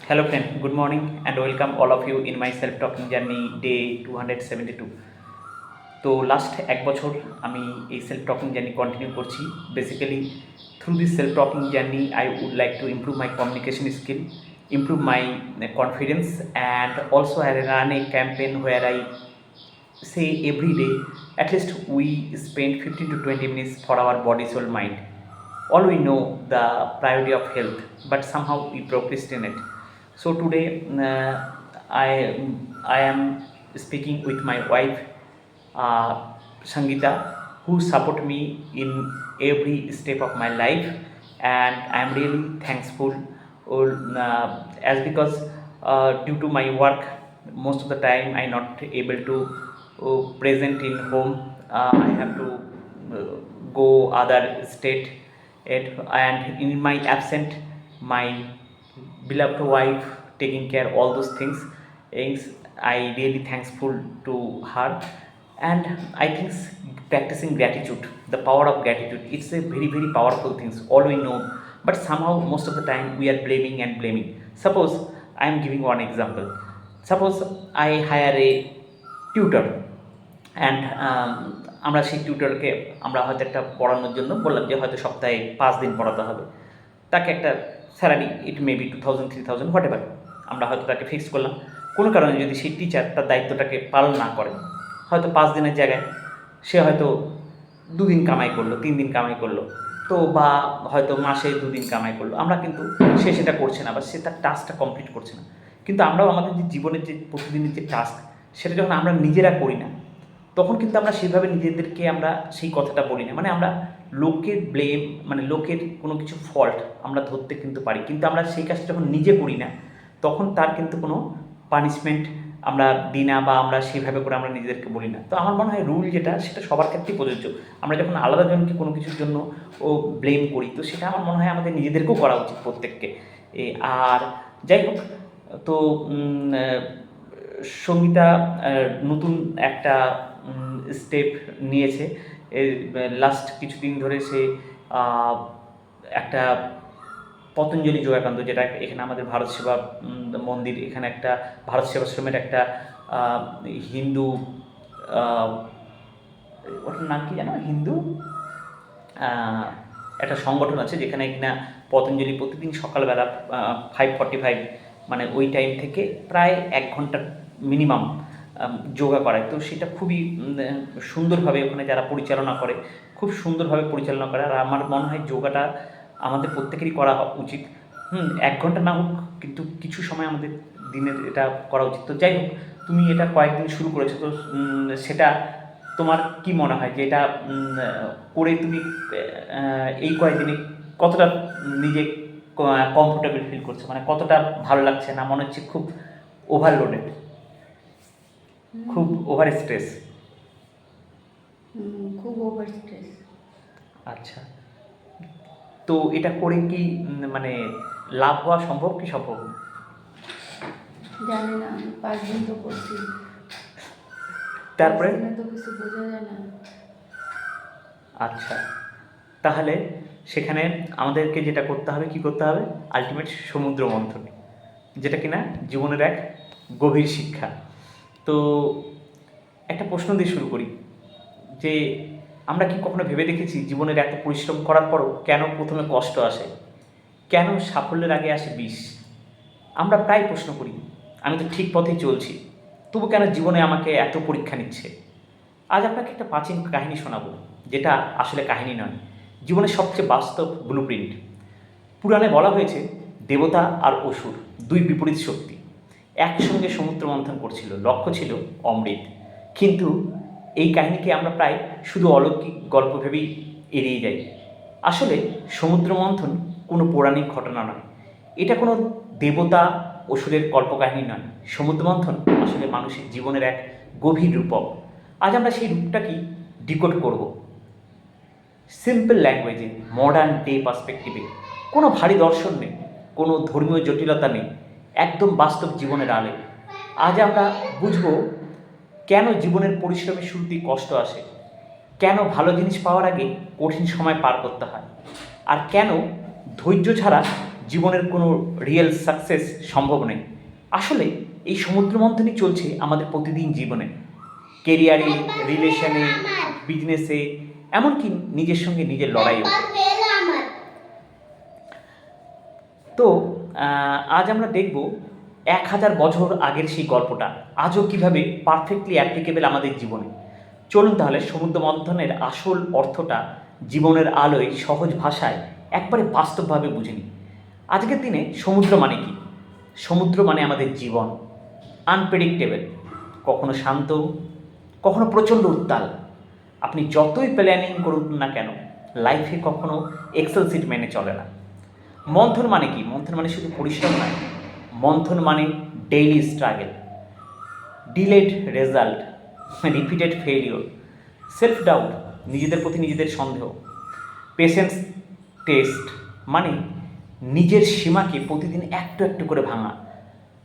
Hello friend, good morning and welcome all of you in my self-talking journey day 272. তো last এক বছর আমি এই সেলফ টকিং জার্নি কন্টিনিউ করছি। Basically through this self talking journey I would like to improve my communication skill, improve my confidence, and also I run a campaign where I say every day at least we spend 15 to 20 minutes for our body, soul, mind. All we know the priority of health, but somehow we procrastinate. So today I am speaking with my wife Sangita, who support me in every step of my life, and I am really thankful. As because due to my work, most of the time I not able to present in home. I have to go other state, and in my absent, my beloved wife taking care all those things. I really thankful to her, and I think practicing gratitude, the power of gratitude, it's a very very powerful things. All we know, but somehow most of the time we are blaming and blaming. Suppose I am giving one example. Suppose I hire a tutor, and আমরা সেই টিউটরকে আমরা হয়তো একটা পড়ানোর জন্য বললাম যে হয়তো সপ্তাহে 5 দিন পড়াতে হবে। তাকে একটা salary, it may be 2000 3000 what ever, আমরা হয়তো তাকে ফিক্স করলাম। কোনো কারণে যদি সেই টিচার তার দায়িত্বটাকে পালন না করে, হয়তো 5 দিনের জায়গায় সে হয়তো 2 দিন কামাই করলো, 3 দিন কামাই করলো, তো বা হয়তো মাসে 2 দিন কামাই করলো, আমরা কিন্তু সে সেটা করছে না বা সে তার টাস্কটা কমপ্লিট করছে না। কিন্তু আমরাও আমাদের যে জীবনের যে প্রতিদিনের যে টাস্ক, সেটা যখন আমরা নিজেরা করি না, তখন কিন্তু আমরা সেভাবে নিজেদেরকে আমরা সেই কথাটা বলি না। মানে আমরা লোকের ব্লেম, মানে লোকের কোনো কিছু ফল্ট আমরা ধরতে কিন্তু পারি, কিন্তু আমরা সেই কাজটা যখন নিজে করি না, তখন তার কিন্তু কোনো পানিশমেন্ট আমরা দিই না, বা আমরা সেভাবে করে আমরা নিজেদেরকে বলি না। তো আমার মনে হয় রুল যেটা, সেটা সবার ক্ষেত্রেই প্রযোজ্য। আমরা যখন আলাদা জনকে কোনো কিছুর জন্য ব্লেম করি, তো সেটা আমার মনে হয় আমাদের নিজেদেরকেও করা উচিত প্রত্যেককে। আর যাই হোক, তো সঙ্গীতা নতুন একটা স্টেপ নিয়েছে। লাস্ট কিছুদিন ধরে সে একটা পতঞ্জলি যোগাকান্ত, যেটা এখানে আমাদের ভারত সেবা মন্দির, এখানে একটা ভারত সেবাশ্রমের একটা হিন্দু, ওটার নাম কি জানো, হিন্দু একটা সংগঠন আছে, যেখানে কিনা পতঞ্জলি প্রতিদিন সকালবেলা 5:45, মানে ওই টাইম থেকে প্রায় 1 ঘন্টা মিনিমাম যোগা করায়। তো সেটা খুবই সুন্দরভাবে ওখানে যারা পরিচালনা করে, খুব সুন্দরভাবে পরিচালনা করে। আর আমার মনে হয় যোগাটা আমাদের প্রত্যেকেরই করা উচিত। 1 ঘন্টা না হোক, কিন্তু কিছু সময় আমাদের দিনের এটা করা উচিত। তো যাই হোক, তুমি এটা কয়েকদিন শুরু করেছো, তো সেটা তোমার কি মনে হয় যে এটা করে তুমি এই কয়েকদিনে কতটা নিজে কমফোর্টেবল ফিল করছো, মানে কতটা ভালো লাগছে, না মনে হচ্ছে খুব ওভারলোডেড, খুব ওভার স্ট্রেস? খুব ওভার স্ট্রেস। আচ্ছা, তো এটা করে কি মানে লাভ হওয়া সম্ভব কি সম্ভব? জানি না, আমি 5 দিন তো করছি, তারপরে তো কিছু বোঝা যায় না। আচ্ছা, তাহলে সেখানে আমাদেরকে যেটা করতে হবে, কি করতে হবে, আলটিমেট সমুদ্র মন্থন, যেটা কিনা জীবনের এক গভীর শিক্ষা। তো একটা প্রশ্ন দিয়ে শুরু করি, যে আমরা কি কখনো ভেবে দেখেছি জীবনের এত পরিশ্রম করার পরও কেন প্রথমে কষ্ট আসে, কেন সাফল্যের আগে আসে বিষ? আমরা প্রায় প্রশ্ন করি, আমি তো ঠিক পথেই চলছি, তবু কেন জীবনে আমাকে এত পরীক্ষা নিচ্ছে? আজ আপনাকে একটা প্রাচীন কাহিনী শোনাবো, যেটা আসলে কাহিনী নয়, জীবনের সবচেয়ে বাস্তব ব্লুপ্রিন্ট। পুরাণে বলা হয়েছে, দেবতা আর অসুর, দুই বিপরীত শক্তি একসঙ্গে সমুদ্র মন্থন করছিল, লক্ষ্য ছিল অমৃত। কিন্তু এই কাহিনীকে আমরা প্রায় শুধু অলৌকিক গল্প ভেবেই এড়িয়ে যাই। আসলে সমুদ্র মন্থন কোনো পৌরাণিক ঘটনা নয়, এটা কোনো দেবতা অসুরের কল্পকাহিনী নয়। সমুদ্র মন্থন আসলে মানুষের জীবনের এক গভীর রূপক। আজ আমরা সেই রূপটাকেই ডিকোড করব, সিম্পল ল্যাঙ্গুয়েজে, মডার্ন ডে পার্সপেক্টিভে। কোনো ভারী দর্শন নেই, কোনো ধর্মীয় জটিলতা নেই, একদম বাস্তব জীবনের আলে। আজ আমরা বুঝব কেন জীবনের পরিশ্রমের শুরুতেই কষ্ট আসে, কেন ভালো জিনিস পাওয়ার আগে কঠিন সময় পার করতে হয়, আর কেন ধৈর্য ছাড়া জীবনের কোনো রিয়েল সাকসেস সম্ভব নেই। আসলে এই সমুদ্র মন্থনই চলছে আমাদের প্রতিদিন জীবনে, কেরিয়ারে, রিলেশনে, বিজনেসে, এমনকি নিজের সঙ্গে নিজের লড়াইও। তো আজ আমরা দেখব 1000 বছর আগের সেই গল্পটা আজও কীভাবে পারফেক্টলি অ্যাপ্লিকেবল আমাদের জীবনে। চলুন তাহলে সমুদ্র মন্থনের আসল অর্থটা জীবনের আলোয় সহজ ভাষায় একবারে বাস্তবভাবে বুঝে নিই। আজকের দিনে সমুদ্র মানে কি? সমুদ্র মানে আমাদের জীবন, আনপ্রেডিক্টেবল, কখনো শান্ত, কখনো প্রচণ্ড উত্তাল। আপনি যতই প্ল্যানিং করুন না কেন, লাইফে কখনো এক্সেল সিট মেনে চলে না। মন্থন মানে কি? মন্থন মানে শুধু পরিশ্রম নয়, মন্থন মানে daily struggle, delayed result, repeated failure, self doubt, নিজেদের প্রতি নিজেদের সন্দেহ, পেশেন্স টেস্ট, মানে নিজের সীমাকে প্রতিদিন একটু একটু করে ভাঙা।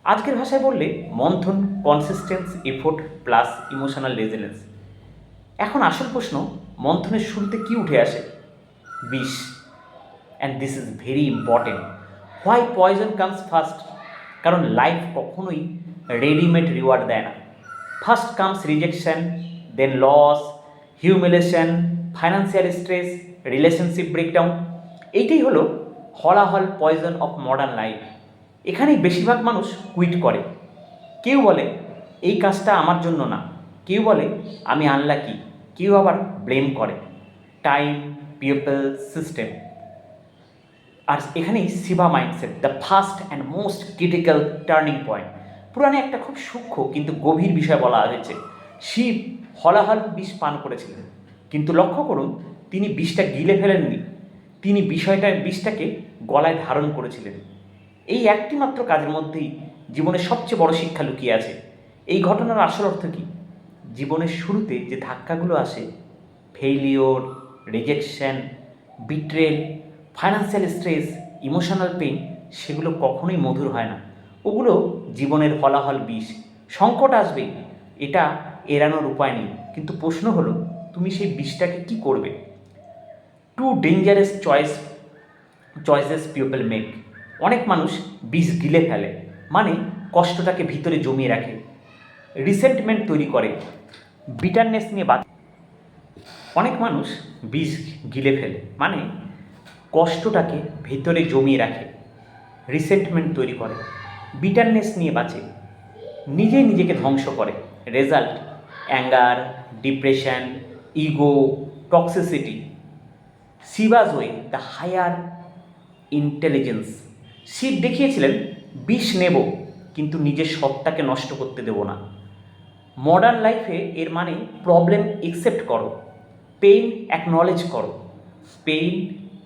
আজকের ভাষায় বললে মন্থন consistence, effort plus emotional resilience. এখন আসল প্রশ্ন, মন্থনের শুরুতে কি উঠে আসে? বিষ। And this is very important. Why poison comes first? কারণ লাইফ কখনোই রেডিমেড রিওয়ার্ড দেয় না। First comes rejection, then loss, humiliation, financial stress, relationship breakdown. এইটাই হলো হলাহল পয়জন অফ মডার্ন লাইফ। এখানেই বেশিরভাগ মানুষ কুইট করে। কেউ বলে এই কাজটা আমার জন্য না, কেউ বলে আমি আনলাকি, কেউ আবার ব্লেম করে টাইম, পিপল, সিস্টেম। আর এখানেই Shiva mindset, the first and most critical turning point. পুরাণে একটা খুব সূক্ষ্ম কিন্তু গভীর বিষয় বলা হয়েছে। শিব হলাহল বিষ পান করেছিলেন, কিন্তু লক্ষ্য করুন তিনি বিষটা গিলে ফেলেননি, তিনি বিষটাকে গলায় ধারণ করেছিলেন। এই একটি মাত্র কাজের মধ্যেই জীবনের সবচেয়ে বড় শিক্ষা লুকিয়ে আছে। এই ঘটনার আসল অর্থ কী? জীবনের শুরুতে যে ধাক্কাগুলো আসে, failure, rejection, betrayal, financial stress, emotional pain, সেগুলো কখনোই মধুর হয় না। ওগুলো জীবনের হলাহল বিষ। সংকট আসবেই, এটা এড়ানোর উপায় নেই, কিন্তু প্রশ্ন হলো তুমি সেই বিষটাকে কী করবে? Two dangerous choices people make. অনেক মানুষ বিষ গিলে ফেলে, মানে কষ্টটাকে ভিতরে জমিয়ে রাখে, রিসেন্টমেন্ট তৈরি করে, বিটারনেস নিয়ে বাঁচে। অনেক মানুষ বিষ গিলে ফেলে, মানে কষ্টটাকে ভেতরে জমিয়ে রাখে, রিসেন্টমেন্ট তৈরি করে, বিটারনেস নিয়ে বাঁচে, নিজেই নিজেকে ধ্বংস করে। Result anger, depression, ego, toxicity. শিবাজ way, the higher intelligence. Shiva দেখিয়েছিলেন বিষ নেব, কিন্তু নিজের সত্তাকে নষ্ট করতে দেব না। মডার্ন লাইফে এর মানে প্রবলেম একসেপ্ট করো, পেইন অ্যাকনলেজ করো। পেইন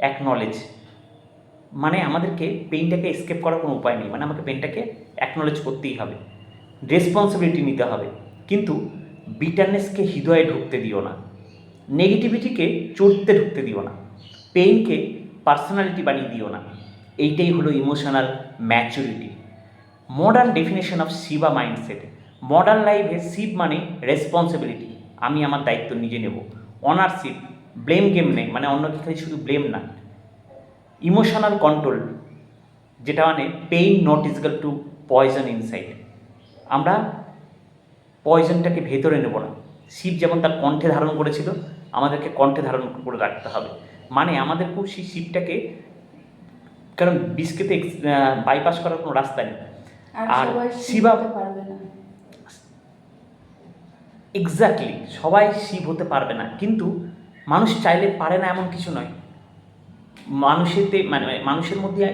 অ্যাকনলেজ মানে আমাদেরকে পেইনটাকে এসকেপ করার কোনো উপায় নেই, মানে আমাকে পেইনটাকে অ্যাকনলেজ করতেই হবে, রেসপন্সিবিলিটি নিতে হবে। কিন্তু বিটারনেসকে হৃদয়ে ঢুকতে দিও না, নেগেটিভিটিকে চড়তে ঢুকতে দিও না, পেইনকে পার্সোনালিটি বানিয়ে দিও না। এইটাই হলো emotional maturity. Modern definition of Shiva mindset. Modern লাইফে শিব মানে রেসপন্সিবিলিটি, আমি আমার দায়িত্ব নিজে নেব। অনারশিপ, ব্লেম গেম নেই, মানে অন্যকে খালি শুধু ব্লেম না। ইমোশনাল কন্ট্রোল, যেটা মানে pain not physical to poison inside. আমরা পয়জনটাকে ভেতরে নেব না। শিব যেমন তার কণ্ঠে ধারণ করেছিল, আমাদেরকে কণ্ঠে ধারণ করে রাখতে হবে, মানে আমাদেরকেও সেই শিবটাকে, কারণ বিষকে তো বাইপাস করার কোনো রাস্তা নেই। আর শিবা পারবে না, এক্স্যাক্টলি, সবাই শিব হতে পারবে না, কিন্তু মানুষ চাইলে পারে না এমন কিছু নয়। মানুষের মধ্যে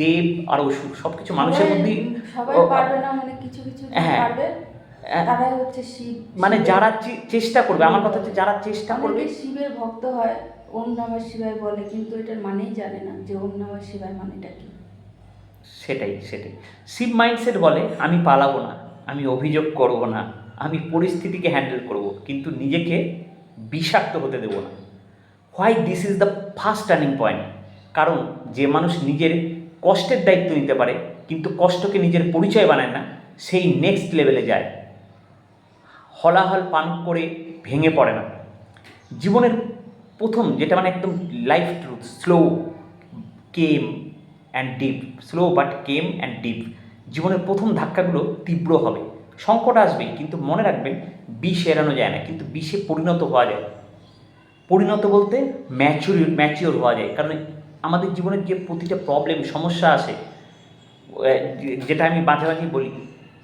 দেব আর অসুর সব কিছু মানুষের মধ্যেই। সবাই পারবে না, মানে কিছু কিছু পারবে, তারাই হচ্ছে শিব। মানে যারা চেষ্টা করবে, আমার কথা হচ্ছে যারা চেষ্টা করবে। শিবের ভক্ত হয়, ওম নমঃ শিবায় বলে, কিন্তু এটার মানেই জানে না যে ওম নমঃ শিবায় মানেটা কি। সেটাই শিব মাইন্ডসেট বলে আমি পালাবো না, আমি অভিযোগ করব না, আমি পরিস্থিতিকে হ্যান্ডেল করব, কিন্তু নিজেকে বিষাক্ত হতে দেব না। Why this is the first turning point? কারণ যে মানুষ নিজের কষ্টের দায়িত্ব নিতে পারে কিন্তু কষ্টকে নিজের পরিচয় বানায় না, সেই নেক্সট লেভেলে যায়, হলাহল পান করে ভেঙে পড়ে না। জীবনের প্রথম যেটা মানে একদম life truth, slow, came, and deep, slow but came and deep. জীবনের প্রথম ধাক্কাগুলো তীব্র হবে, সংকট আসবেই, কিন্তু মনে রাখবেন বিষ এড়ানো যায় না, কিন্তু বিষে পরিণত হওয়া যায়। পরিণত বলতে ম্যাচিওর হওয়া যায়। কারণ আমাদের জীবনের যে প্রতিটা প্রবলেম, সমস্যা আসে, যেটা আমি মাঝে মাঝেই বলি,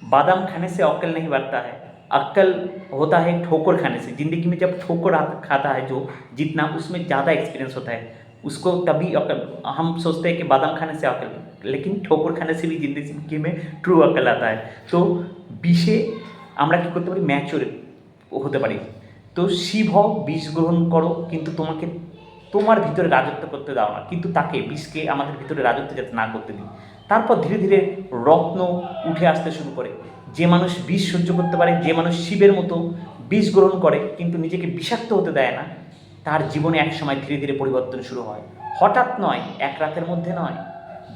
बादाम खाने से अक्ल नहीं बढ़ता है, अक्ल होता है ठोकर खाने से। ज़िंदगी में जब ठोकर खाता है जो, जितना उसमें ज़्यादा एक्सपीरियंस होता है उसको, तभी अक्ल। हम सोचते हैं कि बादाम खाने से अक्ल, लेकिन ठोकर खाने से भी ज़िंदगी में ट्रू अक्ल आता है। तो বিষে আমরা কী করতে পারি, ম্যাচিওর হতে পারি। তো শিব হও, বিষ গ্রহণ করো, কিন্তু তোমাকে তোমার ভিতরে রাজত্ব করতে দাও না, কিন্তু তাকে, বিষকে আমাদের ভিতরে রাজত্ব যাতে না করতে দিই। তারপর ধীরে ধীরে রত্ন উঠে আসতে শুরু করে। যে মানুষ বিষ সহ্য করতে পারে, যে মানুষ শিবের মতো বিষ গ্রহণ করে কিন্তু নিজেকে বিষাক্ত হতে দেয় না, তার জীবনে একসময় ধীরে ধীরে পরিবর্তন শুরু হয়। হঠাৎ নয়, এক রাতের মধ্যে নয়,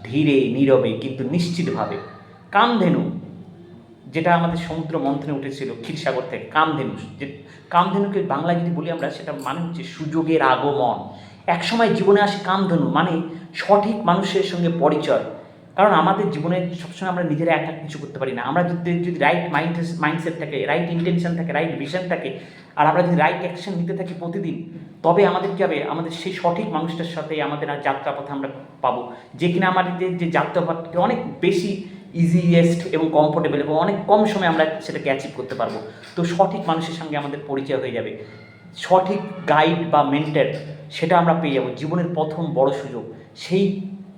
ধীরে নীরবে কিন্তু নিশ্চিতভাবে। কামধেনু, যেটা আমাদের সমুদ্র মন্থনে উঠেছিল ক্ষীরসাগর থেকে, কামধেনু, যে কামধেনুকে বাংলায় যদি বলি আমরা, সেটা মানে হচ্ছে সুযোগের আগমন। একসময় জীবনে আসে কামধেনু, মানে সঠিক মানুষের সঙ্গে পরিচয়। কারণ আমাদের জীবনে সবসময় আমরা নিজেরা একা কিছু করতে পারি না। আমরা যদি রাইট মাইন্ডসেট থাকে, রাইট ইন্টেনশন থাকে, রাইট ভিশন থাকে, আর আমরা যদি রাইট অ্যাকশন নিতে থাকি প্রতিদিন, তবে আমাদের কী হবে, আমাদের সেই সঠিক মানুষটার সাথে আমাদের আর যাত্রাপথে আমরা পাবো, যে কিনা আমাদের যে যাত্রাপথকে অনেক বেশি ইজিয়েস্ট এবং কমফোর্টেবল, এবং অনেক কম সময়ে আমরা সেটাকে অ্যাচিভ করতে পারবো। তো সঠিক মানুষের সঙ্গে আমাদের পরিচয় হয়ে যাবে, সঠিক গাইড বা মেন্টর সেটা আমরা পেয়ে যাবো। জীবনের প্রথম বড় সুযোগ, সেই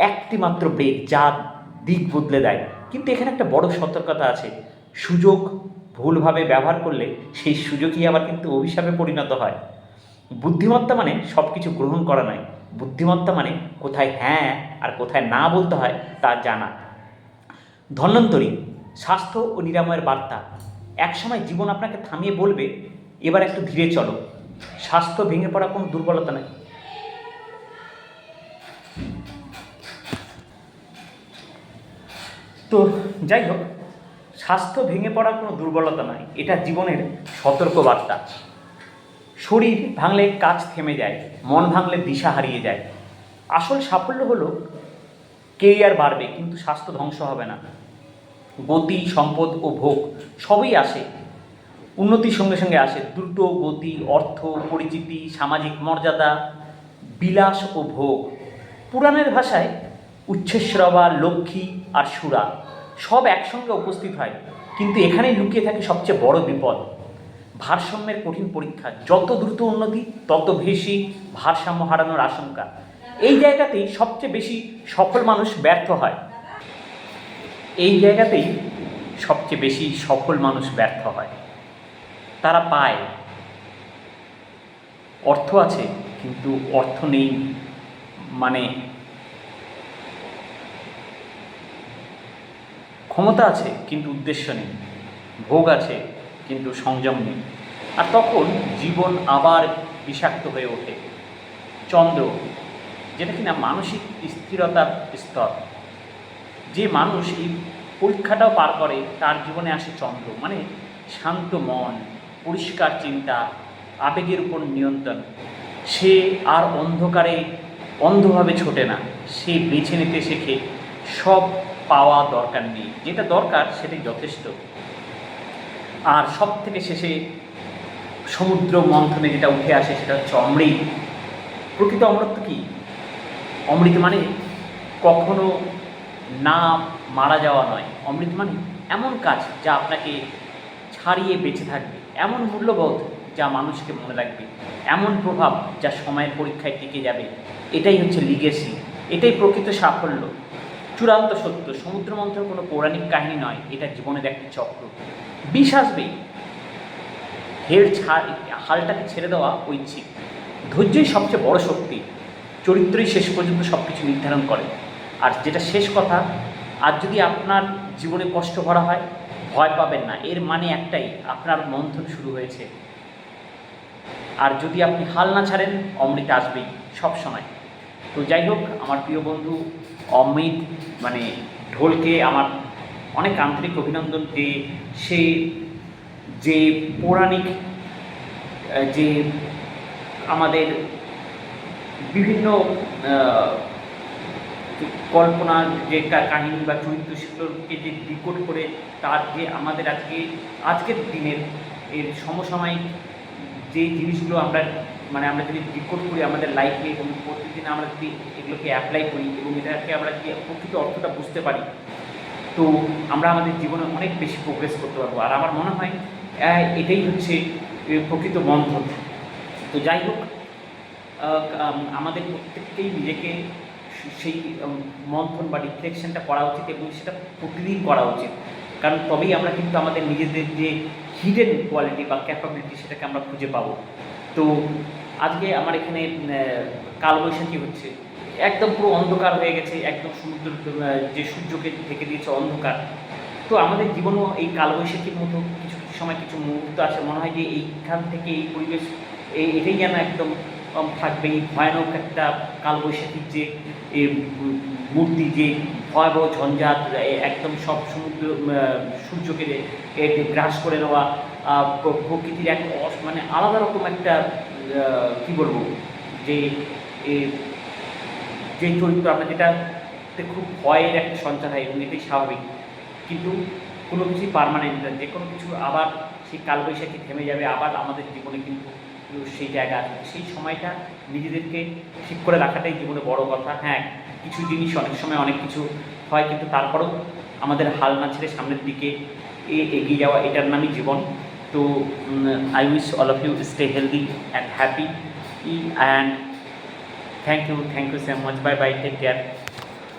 একটি মাত্র ব্রেক যা দিক বদলে দেয়। কিন্তু এখানে একটা বড় সতর্কতা আছে, সুযোগ ভুলভাবে ব্যবহার করলে সেই সুযোগই আবার কিন্তু অভিশাপে পরিণত হয়। বুদ্ধিমত্তা মানে সব কিছু গ্রহণ করা নয়, বুদ্ধিমত্তা মানে কোথায় হ্যাঁ আর কোথায় না বলতে হয় তা জানা। ধন্বন্তরী, স্বাস্থ্য ও নিরাময়ের বার্তা। একসময় জীবন আপনাকে থামিয়ে বলবে, এবার একটু ধীরে চলো। স্বাস্থ্য ভেঙে পড়া কোনো দুর্বলতা নয়। তো যাই হোক, স্বাস্থ্য ভেঙে পড়া কোনো দুর্বলতা নয়, এটা জীবনের সতর্ক বার্তা। শরীর ভাঙলে কাজ থেমে যায়, মন ভাঙলে দিশা হারিয়ে যায়। আসল সাফল্য হলো কেরিয়ার বাড়বে কিন্তু স্বাস্থ্য ধ্বংস হবে না। গতি, সম্পদ ও ভোগ সবই আসে, উন্নতির সঙ্গে সঙ্গে আসে দ্রুত গতি, অর্থ, পরিচিতি, সামাজিক মর্যাদা, বিলাস ও ভোগ। পুরাণের ভাষায় উচ্ছেশ্রবা, লক্ষ্মী আর সুরা সব একসঙ্গে উপস্থিত হয়, কিন্তু এখানেই লুকিয়ে থাকে সবচেয়ে বড় বিপদ, ভারসাম্যের কঠিন পরীক্ষা। যত দ্রুত উন্নতি, তত বেশি ভারসাম্য হারানোর আশঙ্কা। এই জায়গাতেই সবচেয়ে বেশি সফল মানুষ ব্যর্থ হয়, এই জায়গাতেই সবচেয়ে বেশি সফল মানুষ ব্যর্থ হয়। তারা পায়, অর্থ আছে কিন্তু অর্থ নেই, মানে ক্ষমতা আছে কিন্তু উদ্দেশ্য নেই, ভোগ আছে কিন্তু সংযম নেই। আর তখন জীবন আবার বিষাক্ত হয়ে ওঠে। চন্দ্র, যেটা কিনা মানসিক স্থিরতার স্তর। যে মানুষ এই পরীক্ষাটাও পার করে, তার জীবনে আসে চন্দ্র, মানে শান্ত মন, পরিষ্কার চিন্তা, আবেগের উপর নিয়ন্ত্রণ। সে আর অন্ধকারে অন্ধভাবে ছোটে না, সে বেছে নিতে শেখে। সব পাওয়া দরকার নেই, যেটা দরকার সেটাই যথেষ্ট। আর সব থেকে শেষে সমুদ্র মন্থনে যেটা উঠে আসে সেটা হচ্ছে অমৃত। প্রকৃত অমৃত কি? অমৃত মানে কখনো না মারা যাওয়া নয়, অমৃত মানে এমন কাজ যা আপনাকে ছাড়িয়ে বেঁচে থাকবে, এমন মূল্যবোধ যা মানুষকে মনে রাখবে, এমন প্রভাব যা সময়ের পরীক্ষায় টিকে যাবে। এটাই হচ্ছে লিগেসি, এটাই প্রকৃত সাফল্য। চূড়ান্ত সত্য, সমুদ্র মন্থন কোনো পৌরাণিক কাহিনী নয়, এটা জীবনের একটি চক্র। বিষ আসবেই, হালটাকে ছেড়ে দেওয়া ঐচ্ছিক। ধৈর্যই সবচেয়ে বড় শক্তি, চরিত্রই শেষ পর্যন্ত সব কিছু নির্ধারণ করে। আর যেটা শেষ কথা, আর যদি আপনার জীবনে কষ্ট ভরা হয়, ভয় পাবেন না, এর মানে একটাই, আপনার মন্থন শুরু হয়েছে। আর যদি আপনি হাল না ছাড়েন, অমৃত আসবেই সব সময়। তো যাই হোক, আমার প্রিয় বন্ধু অমিত মানে ঢোলকে আমার অনেক আন্তরিক অভিনন্দন, সে যে পৌরাণিক যে আমাদের বিভিন্ন যে কল্পনার যে কাহিনী বা চরিত্র সেগুলোকে যে ডিকোড করে তার যে আমাদের আজকের দিনের এর সমসাময়িক যে জিনিসগুলো আমরা যদি ডিকোড করি আমাদের লাইফে এবং প্রতিদিন আমরা যদি এগুলোকে অ্যাপ্লাই করি এবং এটাকে আমরা যদি প্রকৃত অর্থটা বুঝতে পারি, তো আমরা আমাদের জীবনে অনেক বেশি প্রোগ্রেস করতে পারবো। আর আমার মনে হয় এটাই হচ্ছে প্রকৃত বন্ধন। তো যাই হোক, আমাদের প্রত্যেককেই নিজেকে সেই মন্থন বা রিফ্লেকশনটা করা উচিত এবং সেটা প্রতিদিন করা উচিত, কারণ তবেই আমরা কিন্তু আমাদের নিজেদের যে হিডেন কোয়ালিটি বা ক্যাপাবিলিটি সেটাকে আমরা খুঁজে পাবো। তো আজকে আমার এখানে কালবৈশাখী হচ্ছে, একদম পুরো অন্ধকার হয়ে গেছে, একদম সমুদ্র যে সূর্যকে ঢেকে দিয়েছে অন্ধকার। তো আমাদের জীবনেও এই কালবৈশাখীর মতো কিছু কিছু সময় কিছু মুহূর্ত আছে, মনে হয় যে এইখান থেকে এই পরিবেশ এটাই যেন একদম থাকবে। এই ভয়ানক একটা কালবৈশাখীর যে মূর্তি, যে ভয়াবহ ঝঞ্ঝাট, একদম সব সমুদ্র সূর্যকে গ্রাস করে নেওয়া, প্রকৃতির এক মানে আলাদা রকম একটা কী বলবো, যে যে চরিত্র আমরা যেটাতে খুব ভয়ের একটা সঞ্চার হয় এবং এটাই স্বাভাবিক। কিন্তু কোনো কিছুই পার্মানেন্ট না, যে কোনো কিছু আবার সেই কালবৈশাখী থেমে যাবে, আবার আমাদের জীবনে কিন্তু সেই জায়গা আছে। সেই সময়টা নিজেদেরকে ঠিক করে রাখাটাই জীবনে বড় কথা। হ্যাঁ, কিছু জিনিস অনেক সময় অনেক কিছু হয়, কিন্তু তারপরেও আমাদের হাল না ছেড়ে সামনের দিকে এগিয়ে যাওয়া, এটার নামই জীবন। তো I wish all of you stay healthy and happy, and thank you so much, bye bye, take care.